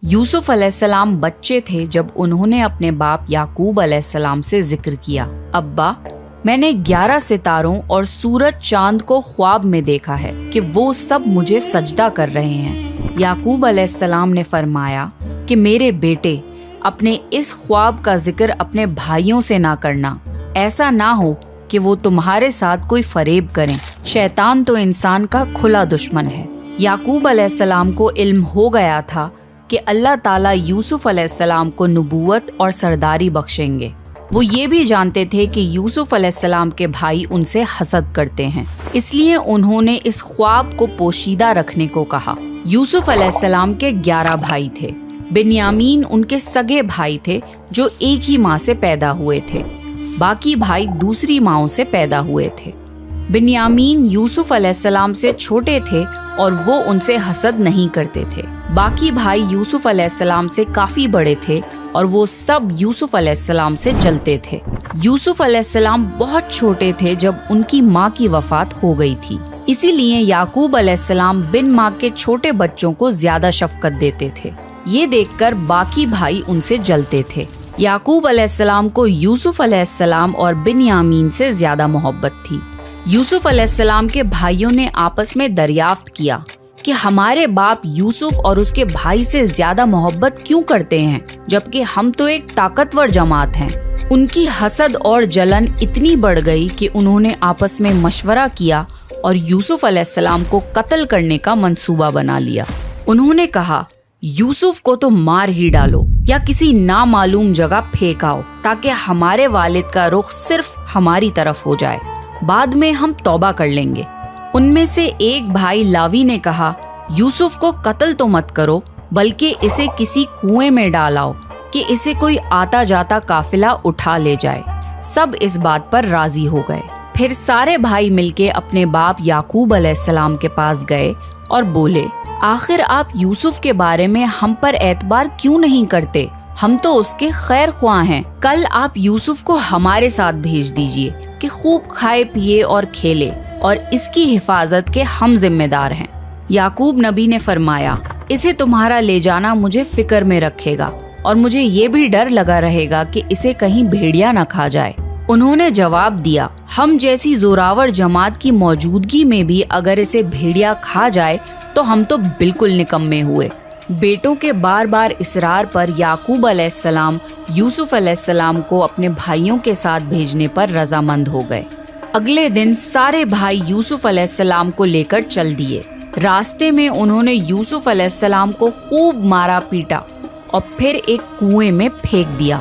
یوسف علیہ السلام بچے تھے جب انہوں نے اپنے باپ یعقوب علیہ السلام سے ذکر کیا، ابا میں نے 11 ستاروں اور سورج چاند کو خواب میں دیکھا ہے کہ وہ سب مجھے سجدہ کر رہے ہیں۔ یعقوب علیہ السلام نے فرمایا کہ میرے بیٹے، اپنے اس خواب کا ذکر اپنے بھائیوں سے نہ کرنا، ایسا نہ ہو کہ وہ تمہارے ساتھ کوئی فریب کریں، شیطان تو انسان کا کھلا دشمن ہے۔ یعقوب علیہ السلام کو علم ہو گیا تھا کہ اللہ تعالیٰ یوسف علیہ السلام کو نبوت اور سرداری بخشیں گے۔ وہ یہ بھی جانتے تھے کہ یوسف علیہ السلام کے بھائی ان سے حسد کرتے ہیں، اس لیے انہوں نے اس خواب کو پوشیدہ رکھنے کو کہا۔ یوسف علیہ السلام کے 11 بھائی تھے۔ بنیامین ان کے سگے بھائی تھے جو ایک ہی ماں سے پیدا ہوئے تھے، باقی بھائی دوسری ماؤں سے پیدا ہوئے تھے۔ بنیامین یوسف علیہ السلام سے چھوٹے تھے اور وہ ان سے حسد نہیں کرتے تھے۔ باقی بھائی یوسف علیہ السلام سے کافی بڑے تھے اور وہ سب یوسف علیہ السلام سے جلتے تھے۔ یوسف علیہ السلام بہت چھوٹے تھے جب ان کی ماں کی وفات ہو گئی تھی، اسی لیے یعقوب علیہ السلام بن ماں کے چھوٹے بچوں کو زیادہ شفقت دیتے تھے۔ یہ دیکھ کر باقی بھائی ان سے جلتے تھے۔ یعقوب علیہ السلام کو یوسف علیہ السلام اور بنیامین سے زیادہ محبت تھی۔ یوسف علیہ السلام کے بھائیوں نے آپس میں دریافت کیا کہ ہمارے باپ یوسف اور اس کے بھائی سے زیادہ محبت کیوں کرتے ہیں، جبکہ ہم تو ایک طاقتور جماعت ہیں۔ ان کی حسد اور جلن اتنی بڑھ گئی کہ انہوں نے آپس میں مشورہ کیا اور یوسف علیہ السلام کو قتل کرنے کا منصوبہ بنا لیا۔ انہوں نے کہا، یوسف کو تو مار ہی ڈالو یا کسی نامعلوم جگہ پھینک آؤ تاکہ ہمارے والد کا رخ صرف ہماری طرف ہو جائے، بعد میں ہم توبہ کر لیں گے۔ ان میں سے ایک بھائی لاوی نے کہا، یوسف کو قتل تو مت کرو بلکہ اسے کسی کنویں میں ڈالاؤ کہ اسے کوئی آتا جاتا قافلہ اٹھا لے جائے۔ سب اس بات پر راضی ہو گئے۔ پھر سارے بھائی مل کے اپنے باپ یعقوب علیہ السلام کے پاس گئے اور بولے، آخر آپ یوسف کے بارے میں ہم پر اعتبار کیوں نہیں کرتے؟ ہم تو اس کے خیر خواہ ہیں۔ کل آپ یوسف کو ہمارے ساتھ بھیج دیجئے کہ خوب کھائے پیے اور کھیلے، اور اس کی حفاظت کے ہم ذمہ دار ہیں۔ یعقوب نبی نے فرمایا، اسے تمہارا لے جانا مجھے فکر میں رکھے گا اور مجھے یہ بھی ڈر لگا رہے گا کہ اسے کہیں بھیڑیا نہ کھا جائے۔ انہوں نے جواب دیا، ہم جیسی زوراور جماعت کی موجودگی میں بھی اگر اسے بھیڑیا کھا جائے تو ہم تو بالکل نکمے ہوئے۔ بیٹوں کے بار بار اصرار پر یعقوب علیہ السلام یوسف علیہ السلام کو اپنے بھائیوں کے ساتھ بھیجنے پر رضامند ہو گئے۔ اگلے دن سارے بھائی یوسف علیہ السلام کو لے کر چل دیے۔ راستے میں انہوں نے یوسف علیہ السلام کو خوب مارا پیٹا اور پھر ایک کنویں میں پھینک دیا۔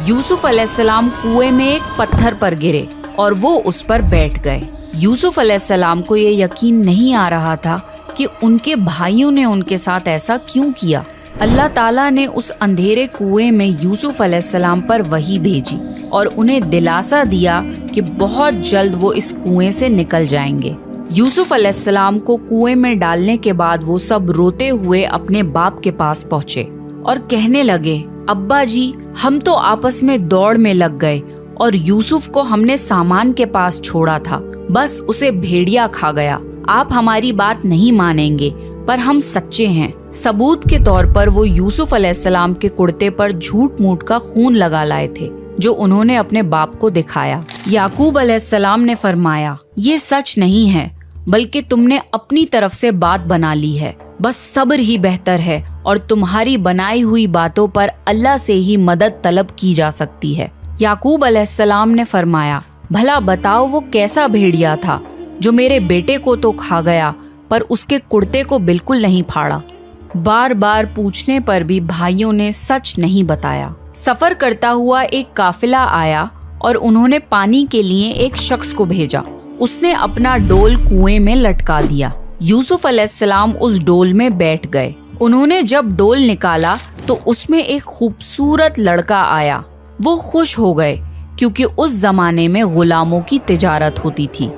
یوسف علیہ السلام کنویں میں ایک پتھر پر گرے اور وہ اس پر بیٹھ گئے۔ یوسف علیہ السلام کو یہ یقین نہیں آ رہا تھا کہ ان کے بھائیوں نے ان کے ساتھ ایسا کیوں کیا۔ اللہ تعالیٰ نے اس اندھیرے کنویں میں یوسف علیہ السلام پر وحی بھیجی اور انہیں دلاسا دیا کہ بہت جلد وہ اس کنویں سے نکل جائیں گے۔ یوسف علیہ السلام کو کنویں میں ڈالنے کے بعد وہ سب روتے ہوئے اپنے باپ کے پاس پہنچے اور کہنے لگے، ابا جی، ہم تو آپس میں دوڑ میں لگ گئے اور یوسف کو ہم نے سامان کے پاس چھوڑا تھا، بس اسے بھیڑیا کھا گیا۔ آپ ہماری بات نہیں مانیں گے پر ہم سچے ہیں۔ ثبوت کے طور پر وہ یوسف علیہ السلام کے کرتے پر جھوٹ موٹ کا خون لگا لائے تھے جو انہوں نے اپنے باپ کو دکھایا۔ یعقوب علیہ السلام نے فرمایا، یہ سچ نہیں ہے بلکہ تم نے اپنی طرف سے بات بنا لی ہے، بس صبر ہی بہتر ہے اور تمہاری بنائی ہوئی باتوں پر اللہ سے ہی مدد طلب کی جا سکتی ہے۔ یعقوب علیہ السلام نے فرمایا، بھلا بتاؤ وہ کیسا بھیڑیا تھا جو میرے بیٹے کو تو کھا گیا پر اس کے کرتے کو بالکل نہیں پھاڑا۔ بار بار پوچھنے پر بھی بھائیوں نے سچ نہیں بتایا۔ سفر کرتا ہوا ایک قافلہ آیا اور انہوں نے پانی کے لیے ایک شخص کو بھیجا۔ اس نے اپنا ڈول کنویں میں لٹکا دیا۔ یوسف علیہ السلام اس ڈول میں بیٹھ گئے۔ انہوں نے جب ڈول نکالا تو اس میں ایک خوبصورت لڑکا آیا۔ وہ خوش ہو گئے کیونکہ اس زمانے میں غلاموں کی تجارت ہوتی تھی۔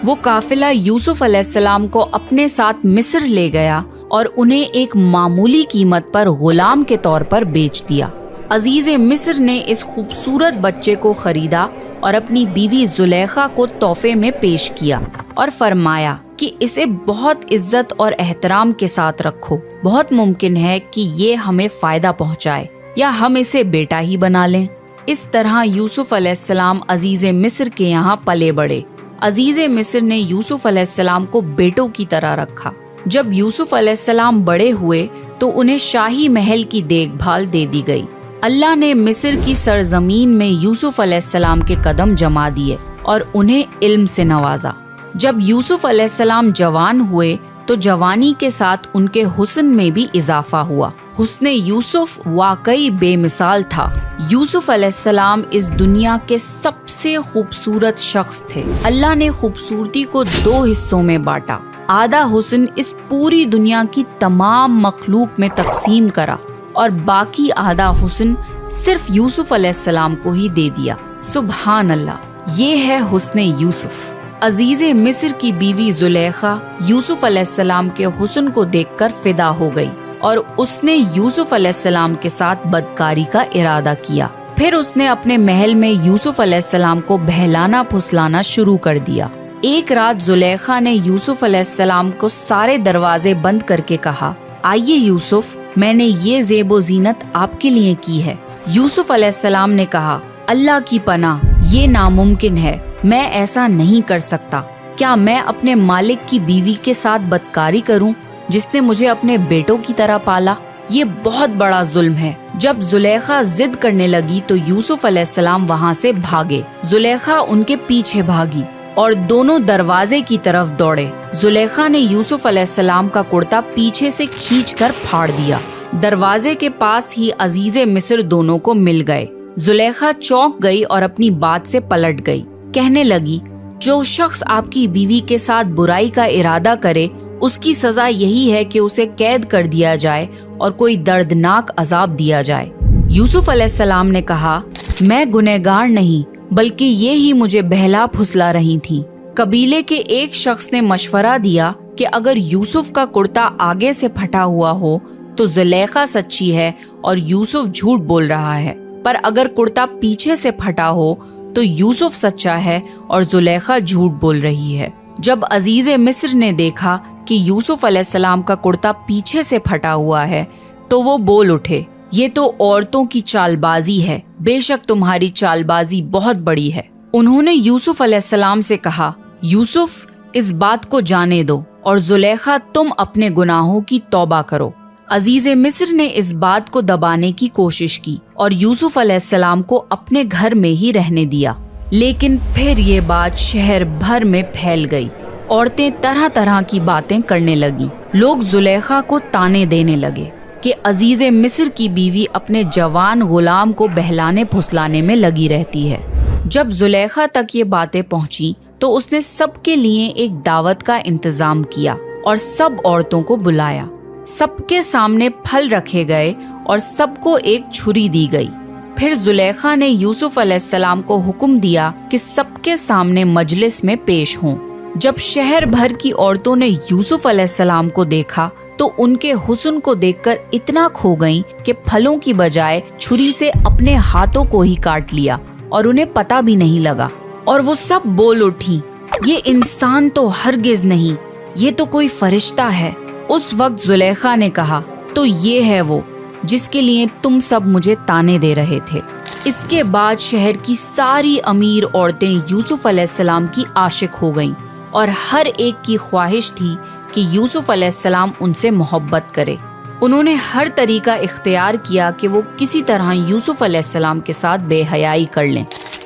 وہ قافلہ یوسف علیہ السلام کو اپنے ساتھ مصر لے گیا اور انہیں ایک معمولی قیمت پر غلام کے طور پر بیچ دیا۔ عزیز مصر نے اس خوبصورت بچے کو خریدا اور اپنی بیوی زلیخا کو تحفے میں پیش کیا اور فرمایا کہ اسے بہت عزت اور احترام کے ساتھ رکھو، بہت ممکن ہے کہ یہ ہمیں فائدہ پہنچائے یا ہم اسے بیٹا ہی بنا لیں۔ اس طرح یوسف علیہ السلام عزیز مصر کے یہاں پلے بڑھے۔ عزیز مصر نے یوسف علیہ السلام کو بیٹوں کی طرح رکھا۔ جب یوسف علیہ السلام بڑے ہوئے تو انہیں شاہی محل کی دیکھ بھال دے دی گئی۔ اللہ نے مصر کی سرزمین میں یوسف علیہ السلام کے قدم جما دیے اور انہیں علم سے نوازا۔ جب یوسف علیہ السلام جوان ہوئے تو جوانی کے ساتھ ان کے حسن میں بھی اضافہ ہوا۔ حسن یوسف واقعی بے مثال تھا۔ یوسف علیہ السلام اس دنیا کے سب سے خوبصورت شخص تھے۔ اللہ نے خوبصورتی کو 2 حصوں میں بانٹا۔ آدھا حسن اس پوری دنیا کی تمام مخلوق میں تقسیم کرا اور باقی آدھا حسن صرف یوسف علیہ السلام کو ہی دے دیا۔ سبحان اللہ، یہ ہے حسن یوسف۔ عزیز مصر کی بیوی زلیخا یوسف علیہ السلام کے حسن کو دیکھ کر فدا ہو گئی اور اس نے یوسف علیہ السلام کے ساتھ بدکاری کا ارادہ کیا۔ پھر اس نے اپنے محل میں یوسف علیہ السلام کو بہلانا پھسلانا شروع کر دیا۔ ایک رات زلیخا نے یوسف علیہ السلام کو سارے دروازے بند کر کے کہا، آئیے یوسف، میں نے یہ زیب و زینت آپ کے لیے کی ہے۔ یوسف علیہ السلام نے کہا، اللہ کی پناہ، یہ ناممکن ہے، میں ایسا نہیں کر سکتا۔ کیا میں اپنے مالک کی بیوی کے ساتھ بدکاری کروں جس نے مجھے اپنے بیٹوں کی طرح پالا؟ یہ بہت بڑا ظلم ہے۔ جب زلیخا ضد کرنے لگی تو یوسف علیہ السلام وہاں سے بھاگے۔ زلیخا ان کے پیچھے بھاگی اور دونوں دروازے کی طرف دوڑے۔ زلیخا نے یوسف علیہ السلام کا کرتا پیچھے سے کھینچ کر پھاڑ دیا۔ دروازے کے پاس ہی عزیز مصر دونوں کو مل گئے۔ زلیخا چونک گئی اور اپنی بات سے پلٹ گئی۔ کہنے لگی، جو شخص آپ کی بیوی کے ساتھ برائی کا ارادہ کرے اس کی سزا یہی ہے کہ اسے قید کر دیا جائے اور کوئی دردناک عذاب دیا جائے۔ یوسف علیہ السلام نے کہا، میں گنہگار نہیں بلکہ یہ ہی مجھے بہلا پھسلا رہی تھی۔ قبیلے کے ایک شخص نے مشورہ دیا کہ اگر یوسف کا کرتا آگے سے پھٹا ہوا ہو تو زلیخا سچی ہے اور یوسف جھوٹ بول رہا ہے، پر اگر کرتا پیچھے سے پھٹا ہو تو یوسف سچا ہے اور زلیخا جھوٹ بول رہی ہے۔ جب عزیز مصر نے دیکھا کہ یوسف علیہ السلام کا کرتا پیچھے سے پھٹا ہوا ہے تو وہ بول اٹھے، یہ تو عورتوں کی چال بازی ہے، بے شک تمہاری چال بازی بہت بڑی ہے۔ انہوں نے یوسف علیہ السلام سے کہا، یوسف، اس بات کو جانے دو اور زلیخا تم اپنے گناہوں کی توبہ کرو۔ عزیز مصر نے اس بات کو دبانے کی کوشش کی اور یوسف علیہ السلام کو اپنے گھر میں ہی رہنے دیا، لیکن پھر یہ بات شہر بھر میں پھیل گئی۔ عورتیں طرح طرح کی باتیں کرنے لگیں۔ لوگ زلیخا کو تانے دینے لگے کہ عزیز مصر کی بیوی اپنے جوان غلام کو بہلانے پھسلانے میں لگی رہتی ہے۔ جب زلیخا تک یہ باتیں پہنچی تو اس نے سب کے لیے ایک دعوت کا انتظام کیا اور سب عورتوں کو بلایا۔ سب کے سامنے پھل رکھے گئے اور سب کو ایک چھری دی گئی۔ پھر زلیخا نے یوسف علیہ السلام کو حکم دیا کہ سب کے سامنے مجلس میں پیش ہوں۔ جب شہر بھر کی عورتوں نے یوسف علیہ السلام کو دیکھا تو ان کے حسن کو دیکھ کر اتنا کھو گئیں کہ پھلوں کی بجائے چھری سے اپنے ہاتھوں کو ہی کاٹ لیا اور انہیں پتہ بھی نہیں لگا، اور وہ سب بول اٹھی، یہ انسان تو ہرگز نہیں، یہ تو کوئی فرشتہ ہے۔ اس وقت زلیخا نے کہا، تو یہ ہے وہ جس کے لیے تم سب مجھے تانے دے رہے تھے۔ اس کے بعد شہر کی ساری امیر عورتیں یوسف علیہ السلام کی عاشق ہو گئیں اور ہر ایک کی خواہش تھی کہ یوسف علیہ السلام ان سے محبت کرے۔ انہوں نے ہر طریقہ اختیار کیا کہ وہ کسی طرح یوسف علیہ السلام کے ساتھ بے حیائی کر لیں۔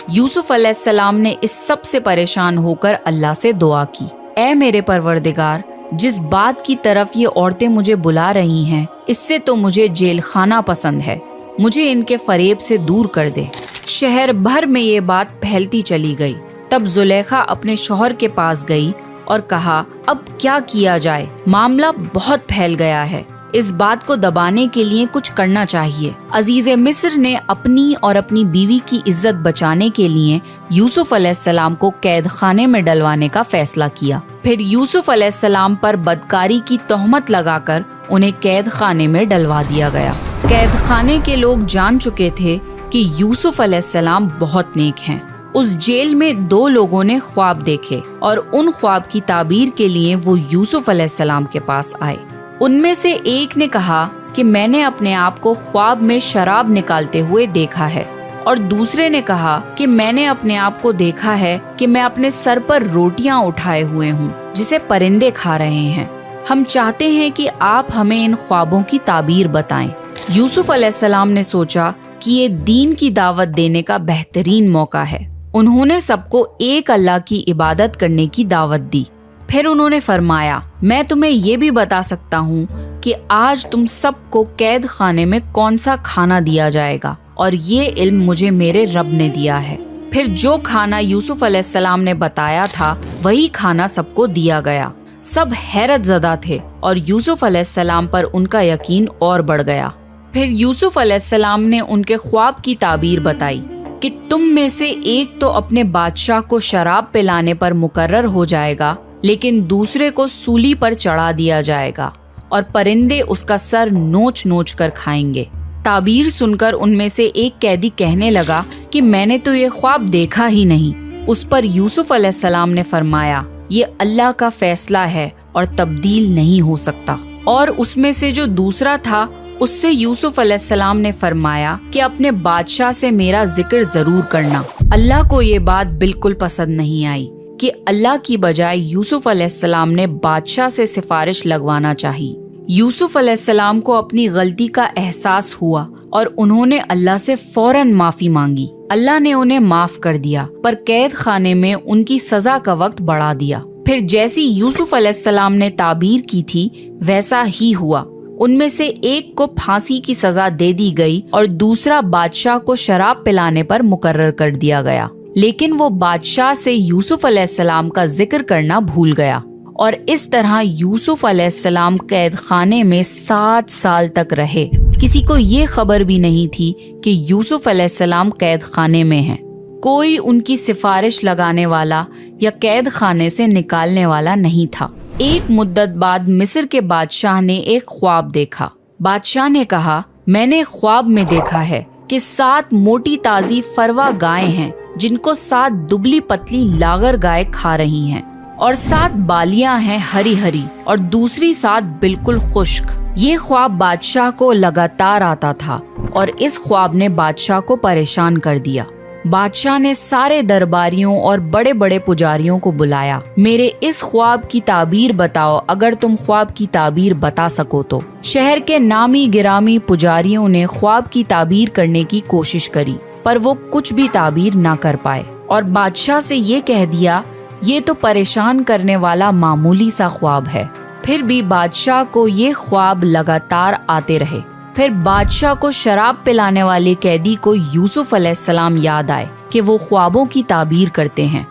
یوسف علیہ السلام نے اس سب سے پریشان ہو کر اللہ سے دعا کی، اے میرے پروردگار، جس بات کی طرف یہ عورتیں مجھے بلا رہی ہیں اس سے تو مجھے جیل خانہ پسند ہے، مجھے ان کے فریب سے دور کر دے۔ شہر بھر میں یہ بات پھیلتی چلی گئی۔ تب زلیخا اپنے شوہر کے پاس گئی اور کہا، اب کیا کیا جائے، معاملہ بہت پھیل گیا ہے، اس بات کو دبانے کے لیے کچھ کرنا چاہیے۔ عزیز مصر نے اپنی اور اپنی بیوی کی عزت بچانے کے لیے یوسف علیہ السلام کو قید خانے میں ڈلوانے کا فیصلہ کیا۔ پھر یوسف علیہ السلام پر بدکاری کی تہمت لگا کر انہیں قید خانے میں ڈلوا دیا گیا۔ قید خانے کے لوگ جان چکے تھے کہ یوسف علیہ السلام بہت نیک ہیں۔ اس جیل میں 2 لوگوں نے خواب دیکھے اور ان خواب کی تعبیر کے لیے وہ یوسف علیہ السلام کے پاس آئے۔ ان میں سے ایک نے کہا کہ میں نے اپنے آپ کو خواب میں شراب نکالتے ہوئے دیکھا ہے، اور دوسرے نے کہا کہ میں نے اپنے آپ کو دیکھا ہے کہ میں اپنے سر پر روٹیاں اٹھائے ہوئے ہوں جسے پرندے کھا رہے ہیں۔ ہم چاہتے ہیں کہ آپ ہمیں ان خوابوں کی تعبیر بتائیں۔ یوسف علیہ السلام نے سوچا کہ یہ دین کی دعوت دینے کا بہترین موقع ہے۔ انہوں نے سب کو ایک اللہ کی عبادت کرنے کی دعوت دی۔ پھر انہوں نے فرمایا، میں تمہیں یہ بھی بتا سکتا ہوں کہ آج تم سب کو قید خانے میں کون سا کھانا دیا جائے گا، اور یہ علم مجھے میرے رب نے دیا ہے۔ پھر جو کھانا یوسف علیہ السلام نے بتایا تھا وہی کھانا سب کو دیا گیا۔ سب حیرت زدہ تھے اور یوسف علیہ السلام پر ان کا یقین اور بڑھ گیا۔ پھر یوسف علیہ السلام نے ان کے خواب کی تعبیر بتائی کہ تم میں سے ایک تو اپنے بادشاہ کو شراب پلانے پر مقرر ہو جائے گا، لیکن دوسرے کو سولی پر چڑھا دیا جائے گا اور پرندے اس کا سر نوچ نوچ کر کھائیں گے۔ تعبیر سن کر ان میں سے ایک قیدی کہنے لگا کہ میں نے تو یہ خواب دیکھا ہی نہیں۔ اس پر یوسف علیہ السلام نے فرمایا، یہ اللہ کا فیصلہ ہے اور تبدیل نہیں ہو سکتا۔ اور اس میں سے جو دوسرا تھا اس سے یوسف علیہ السلام نے فرمایا کہ اپنے بادشاہ سے میرا ذکر ضرور کرنا۔ اللہ کو یہ بات بالکل پسند نہیں آئی کہ اللہ کی بجائے یوسف علیہ السلام نے بادشاہ سے سفارش لگوانا چاہی۔ یوسف علیہ السلام کو اپنی غلطی کا احساس ہوا اور انہوں نے اللہ سے فوراً معافی مانگی۔ اللہ نے انہیں معاف کر دیا، پر قید خانے میں ان کی سزا کا وقت بڑھا دیا۔ پھر جیسی یوسف علیہ السلام نے تعبیر کی تھی ویسا ہی ہوا۔ ان میں سے ایک کو پھانسی کی سزا دے دی گئی اور دوسرا بادشاہ کو شراب پلانے پر مقرر کر دیا گیا، لیکن وہ بادشاہ سے یوسف علیہ السلام کا ذکر کرنا بھول گیا، اور اس طرح یوسف علیہ السلام قید خانے میں 7 سال تک رہے۔ کسی کو یہ خبر بھی نہیں تھی کہ یوسف علیہ السلام قید خانے میں ہیں۔ کوئی ان کی سفارش لگانے والا یا قید خانے سے نکالنے والا نہیں تھا۔ ایک مدت بعد مصر کے بادشاہ نے ایک خواب دیکھا۔ بادشاہ نے کہا، میں نے خواب میں دیکھا ہے کہ 7 موٹی تازی فروا گائیں ہیں جن کو 7 دبلی پتلی لاغر گائے کھا رہی ہیں، اور 7 بالیاں ہیں ہری ہری اور دوسری 7 بالکل خشک۔ یہ خواب بادشاہ کو لگاتار آتا تھا اور اس خواب نے بادشاہ کو پریشان کر دیا۔ بادشاہ نے سارے درباریوں اور بڑے بڑے پجاریوں کو بلایا۔ میرے اس خواب کی تعبیر بتاؤ اگر تم خواب کی تعبیر بتا سکو تو۔ شہر کے نامی گرامی پجاریوں نے خواب کی تعبیر کرنے کی کوشش کری، پر وہ کچھ بھی تعبیر نہ کر پائے، اور بادشاہ سے یہ کہہ دیا، یہ تو پریشان کرنے والا معمولی سا خواب ہے۔ پھر بھی بادشاہ کو یہ خواب لگاتار آتے رہے۔ پھر بادشاہ کو شراب پلانے والے قیدی کو یوسف علیہ السلام یاد آئے کہ وہ خوابوں کی تعبیر کرتے ہیں۔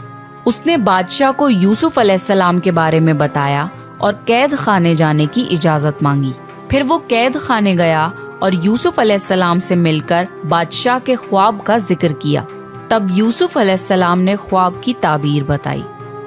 اس نے بادشاہ کو یوسف علیہ السلام کے بارے میں بتایا اور قید خانے جانے کی اجازت مانگی۔ پھر وہ قید خانے گیا اور یوسف علیہ السلام سے مل کر بادشاہ کے خواب کا ذکر کیا۔ تب یوسف علیہ السلام نے خواب کی تعبیر بتائی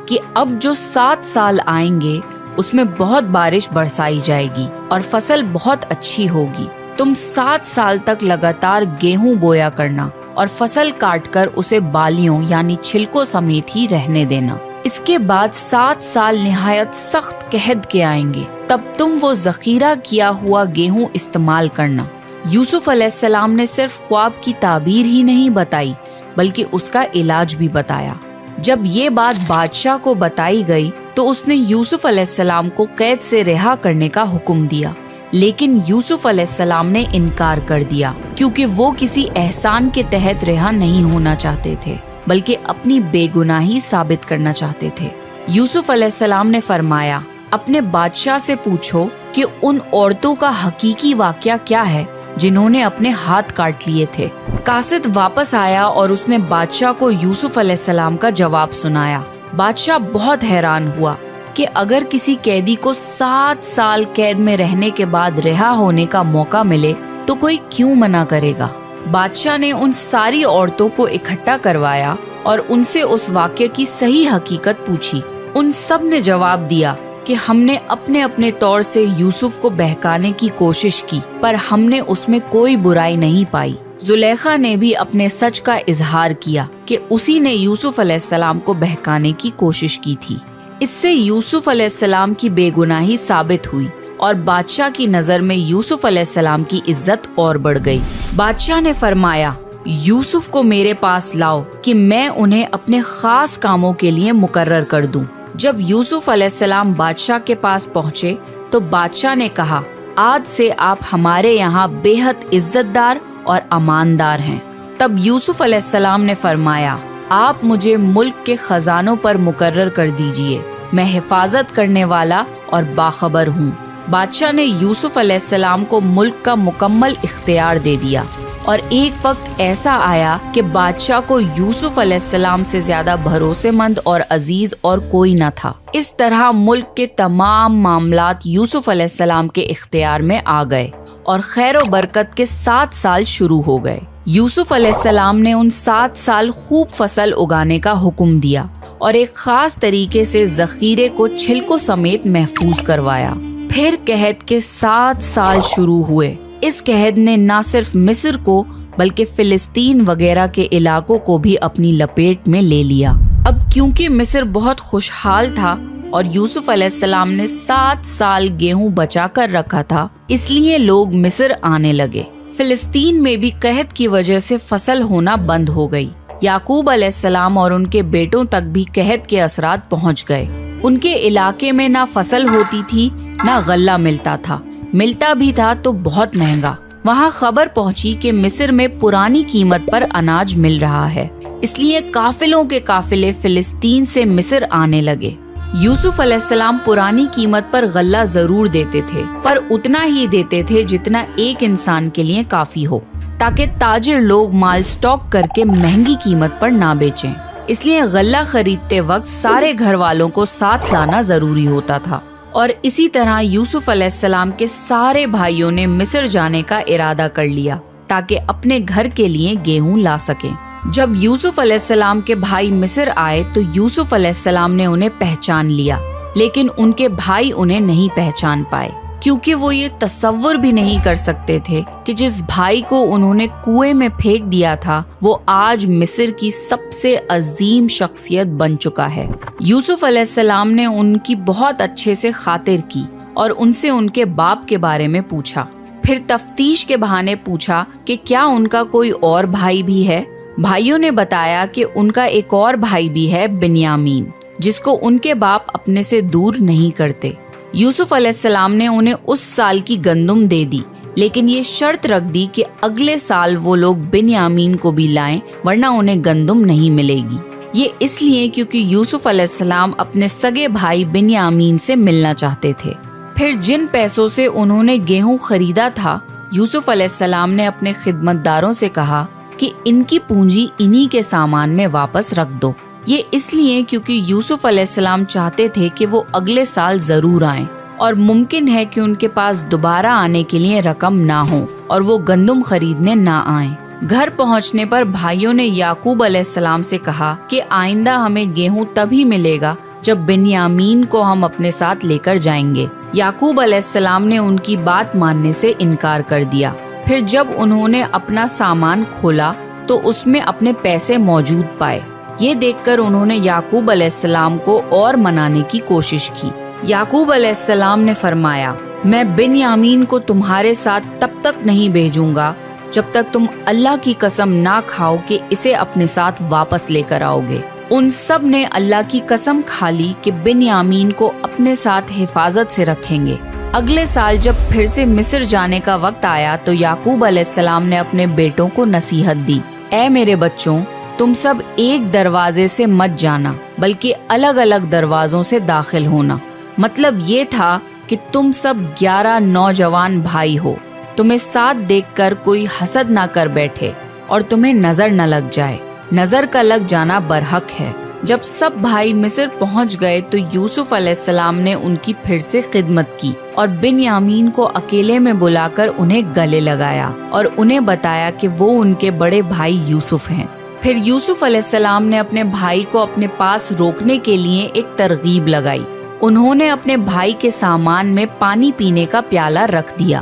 کہ اب جو 7 سال آئیں گے اس میں بہت بارش برسائی جائے گی اور فصل بہت اچھی ہوگی۔ تم 7 سال تک لگاتار گیہوں بویا کرنا اور فصل کاٹ کر اسے بالیوں یعنی چھلکوں سمیت ہی رہنے دینا۔ اس کے بعد 7 سال نہایت سخت قحط کے آئیں گے، تب تم وہ ذخیرہ کیا ہوا گیہوں استعمال کرنا۔ یوسف علیہ السلام نے صرف خواب کی تعبیر ہی نہیں بتائی بلکہ اس کا علاج بھی بتایا۔ جب یہ بات بادشاہ کو بتائی گئی تو اس نے یوسف علیہ السلام کو قید سے رہا کرنے کا حکم دیا، لیکن یوسف علیہ السلام نے انکار کر دیا کیونکہ وہ کسی احسان کے تحت رہا نہیں ہونا چاہتے تھے بلکہ اپنی بے گناہی ثابت کرنا چاہتے تھے۔ یوسف علیہ السلام نے فرمایا، اپنے بادشاہ سے پوچھو کہ ان عورتوں کا حقیقی واقعہ کیا ہے جنہوں نے اپنے ہاتھ کاٹ لیے تھے۔ قاصد واپس آیا اور اس نے بادشاہ کو یوسف علیہ السلام کا جواب سنایا۔ بادشاہ بہت حیران ہوا کہ اگر کسی قیدی کو 7 سال قید میں رہنے کے بعد رہا ہونے کا موقع ملے تو کوئی کیوں منع کرے گا۔ بادشاہ نے ان ساری عورتوں کو اکٹھا کروایا اور ان سے اس واقعے کی صحیح حقیقت پوچھی۔ ان سب نے جواب دیا کہ ہم نے اپنے اپنے طور سے یوسف کو بہکانے کی کوشش کی، پر ہم نے اس میں کوئی برائی نہیں پائی۔ زلیخا نے بھی اپنے سچ کا اظہار کیا کہ اسی نے یوسف علیہ السلام کو بہکانے کی کوشش کی تھی۔ اس سے یوسف علیہ السلام کی بے گناہی ثابت ہوئی اور بادشاہ کی نظر میں یوسف علیہ السلام کی عزت اور بڑھ گئی۔ بادشاہ نے فرمایا، یوسف کو میرے پاس لاؤ کہ میں انہیں اپنے خاص کاموں کے لیے مقرر کر دوں۔ جب یوسف علیہ السلام بادشاہ کے پاس پہنچے تو بادشاہ نے کہا، آج سے آپ ہمارے یہاں بے حد عزت دار اور اماندار ہیں۔ تب یوسف علیہ السلام نے فرمایا، آپ مجھے ملک کے خزانوں پر مقرر کر دیجئے، میں حفاظت کرنے والا اور باخبر ہوں۔ بادشاہ نے یوسف علیہ السلام کو ملک کا مکمل اختیار دے دیا، اور ایک وقت ایسا آیا کہ بادشاہ کو یوسف علیہ السلام سے زیادہ بھروسے مند اور عزیز اور کوئی نہ تھا۔ اس طرح ملک کے تمام معاملات یوسف علیہ السلام کے اختیار میں آ گئے اور خیر و برکت کے 7 سال شروع ہو گئے۔ یوسف علیہ السلام نے ان 7 سال خوب فصل اگانے کا حکم دیا اور ایک خاص طریقے سے ذخیرے کو چھلکوں سمیت محفوظ کروایا۔ پھر قحط کے 7 سال شروع ہوئے۔ اس قحط نے نہ صرف مصر کو بلکہ فلسطین وغیرہ کے علاقوں کو بھی اپنی لپیٹ میں لے لیا۔ اب کیونکہ مصر بہت خوشحال تھا اور یوسف علیہ السلام نے 7 سال گیہوں بچا کر رکھا تھا، اس لیے لوگ مصر آنے لگے۔ فلسطین میں بھی قحط کی وجہ سے فصل ہونا بند ہو گئی۔ یعقوب علیہ السلام اور ان کے بیٹوں تک بھی قحط کے اثرات پہنچ گئے۔ ان کے علاقے میں نہ فصل ہوتی تھی نہ غلہ ملتا تھا، ملتا بھی تھا تو بہت مہنگا۔ وہاں خبر پہنچی کہ مصر میں پرانی قیمت پر اناج مل رہا ہے، اس لیے قافلوں کے قافلے فلسطین سے مصر آنے لگے۔ یوسف علیہ السلام پرانی قیمت پر غلہ ضرور دیتے تھے، پر اتنا ہی دیتے تھے جتنا ایک انسان کے لیے کافی ہو، تاکہ تاجر لوگ مال سٹاک کر کے مہنگی قیمت پر نہ بیچیں۔ اس لیے غلہ خریدتے وقت سارے گھر والوں کو ساتھ لانا ضروری ہوتا تھا، اور اسی طرح یوسف علیہ السلام کے سارے بھائیوں نے مصر جانے کا ارادہ کر لیا تاکہ اپنے گھر کے لیے گیہوں لا سکیں۔ جب یوسف علیہ السلام کے بھائی مصر آئے تو یوسف علیہ السلام نے انہیں پہچان لیا، لیکن ان کے بھائی انہیں نہیں پہچان پائے، کیونکہ وہ یہ تصور بھی نہیں کر سکتے تھے کہ جس بھائی کو انہوں نے کنویں میں پھینک دیا تھا وہ آج مصر کی سب سے عظیم شخصیت بن چکا ہے۔ یوسف علیہ السلام نے ان کی بہت اچھے سے خاطر کی اور ان سے ان کے باپ کے بارے میں پوچھا۔ پھر تفتیش کے بہانے پوچھا کہ کیا ان کا کوئی اور بھائی بھی ہے۔ بھائیوں نے بتایا کہ ان کا ایک اور بھائی بھی ہے، بنیامین، جس کو ان کے باپ اپنے سے دور نہیں کرتے۔ یوسف علیہ السلام نے انہیں اس سال کی گندم دے دی، لیکن یہ شرط رکھ دی کہ اگلے سال وہ لوگ بنیامین کو بھی لائیں، ورنہ انہیں گندم نہیں ملے گی۔ یہ اس لیے کیونکہ یوسف علیہ السلام اپنے سگے بھائی بنیامین سے ملنا چاہتے تھے۔ پھر جن پیسوں سے انہوں نے گیہوں خریدا تھا، یوسف علیہ السلام نے اپنے خدمتداروں سے کہا کہ ان کی پونجی انہی کے سامان میں واپس رکھ دو۔ یہ اس لیے کیونکہ یوسف علیہ السلام چاہتے تھے کہ وہ اگلے سال ضرور آئیں، اور ممکن ہے کہ ان کے پاس دوبارہ آنے کے لیے رقم نہ ہو اور وہ گندم خریدنے نہ آئیں۔ گھر پہنچنے پر بھائیوں نے یعقوب علیہ السلام سے کہا کہ آئندہ ہمیں گیہوں تبھی ملے گا جب بنیامین کو ہم اپنے ساتھ لے کر جائیں گے۔ یعقوب علیہ السلام نے ان کی بات ماننے سے انکار کر دیا۔ پھر جب انہوں نے اپنا سامان کھولا تو اس میں اپنے پیسے موجود پائے۔ یہ دیکھ کر انہوں نے یعقوب علیہ السلام کو اور منانے کی کوشش کی۔ یعقوب علیہ السلام نے فرمایا، میں بنیامین کو تمہارے ساتھ تب تک نہیں بھیجوں گا جب تک تم اللہ کی قسم نہ کھاؤ کہ اسے اپنے ساتھ واپس لے کر آؤ گے۔ ان سب نے اللہ کی قسم کھا لی کہ بنیامین کو اپنے ساتھ حفاظت سے رکھیں گے۔ اگلے سال جب پھر سے مصر جانے کا وقت آیا تو یعقوب علیہ السلام نے اپنے بیٹوں کو نصیحت دی، اے میرے بچوں، تم سب ایک دروازے سے مت جانا بلکہ الگ الگ دروازوں سے داخل ہونا۔ مطلب یہ تھا کہ تم سب 11 نوجوان بھائی ہو، تمہیں ساتھ دیکھ کر کوئی حسد نہ کر بیٹھے اور تمہیں نظر نہ لگ جائے۔ نظر کا لگ جانا برحق ہے۔ جب سب بھائی مصر پہنچ گئے تو یوسف علیہ السلام نے ان کی پھر سے خدمت کی اور بنیامین کو اکیلے میں بلا کر انہیں گلے لگایا اور انہیں بتایا کہ وہ ان کے بڑے بھائی یوسف ہیں۔ پھر یوسف علیہ السلام نے اپنے بھائی کو اپنے پاس روکنے کے لیے ایک ترغیب لگائی۔ انہوں نے اپنے بھائی کے سامان میں پانی پینے کا پیالہ رکھ دیا۔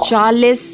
40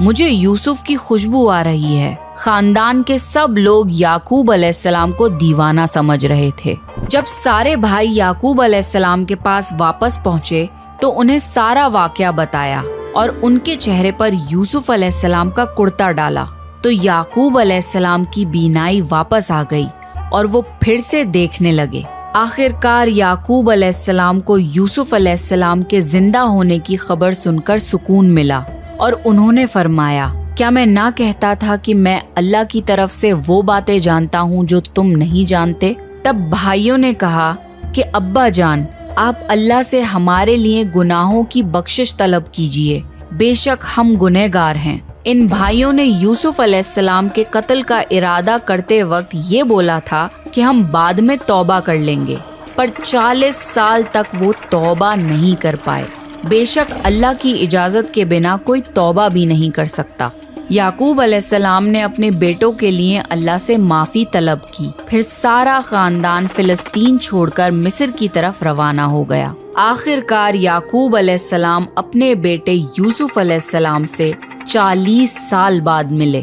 مجھے یوسف کی خوشبو آ رہی ہے۔ خاندان کے سب لوگ یعقوب علیہ السلام کو دیوانہ سمجھ رہے تھے۔ جب سارے بھائی یعقوب علیہ السلام کے پاس واپس پہنچے تو انہیں سارا واقعہ بتایا اور ان کے چہرے پر یوسف علیہ السلام کا کرتا ڈالا تو یعقوب علیہ السلام کی بینائی واپس آ گئی اور وہ پھر سے دیکھنے لگے۔ آخر کار یعقوب علیہ السلام کو یوسف علیہ السلام کے زندہ ہونے کی خبر سن کر سکون ملا اور انہوں نے فرمایا، کیا میں نہ کہتا تھا کہ میں اللہ کی طرف سے وہ باتیں جانتا ہوں جو تم نہیں جانتے؟ تب بھائیوں نے کہا کہ ابا جان، آپ اللہ سے ہمارے لیے گناہوں کی بخشش طلب کیجیے، بے شک ہم گنہگار ہیں۔ ان بھائیوں نے یوسف علیہ السلام کے قتل کا ارادہ کرتے وقت یہ بولا تھا کہ ہم بعد میں توبہ کر لیں گے، پر 40 سال تک وہ توبہ نہیں کر پائے۔ بے شک اللہ کی اجازت کے بنا کوئی توبہ بھی نہیں کر سکتا۔ یعقوب علیہ السلام نے اپنے بیٹوں کے لیے اللہ سے معافی طلب کی، پھر سارا خاندان فلسطین چھوڑ کر مصر کی طرف روانہ ہو گیا۔ آخر کار یعقوب علیہ السلام اپنے بیٹے یوسف علیہ السلام سے 40 سال بعد ملے۔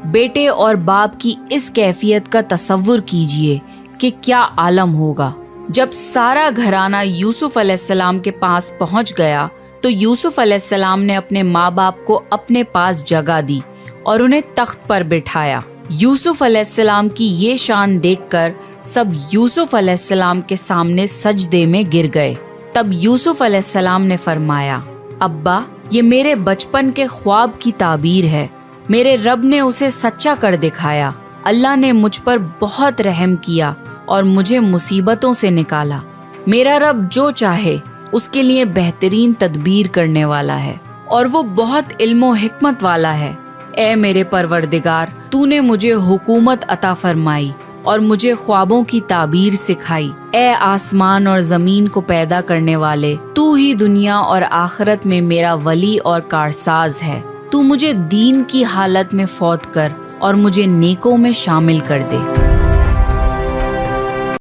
بیٹے اور باپ کی اس کیفیت کا تصور کیجئے کہ کیا عالم ہوگا۔ جب سارا گھرانہ یوسف علیہ السلام کے پاس پہنچ گیا تو یوسف علیہ السلام نے اپنے ماں باپ کو اپنے پاس جگہ دی اور انہیں تخت پر بٹھایا۔ یوسف علیہ السلام کی یہ شان دیکھ کر سب یوسف علیہ السلام کے سامنے سجدے میں گر گئے۔ تب یوسف علیہ السلام نے فرمایا، ابا، یہ میرے بچپن کے خواب کی تعبیر ہے، میرے رب نے اسے سچا کر دکھایا۔ اللہ نے مجھ پر بہت رحم کیا اور مجھے مصیبتوں سے نکالا۔ میرا رب جو چاہے اس کے لیے بہترین تدبیر کرنے والا ہے اور وہ بہت علم و حکمت والا ہے۔ اے میرے پروردگار، تو نے مجھے حکومت عطا فرمائی اور مجھے خوابوں کی تعبیر سکھائی۔ اے آسمان اور زمین کو پیدا کرنے والے، تو ہی دنیا اور آخرت میں میرا ولی اور کارساز ہے۔ تو مجھے دین کی حالت میں فوت کر اور مجھے نیکوں میں شامل کر دے۔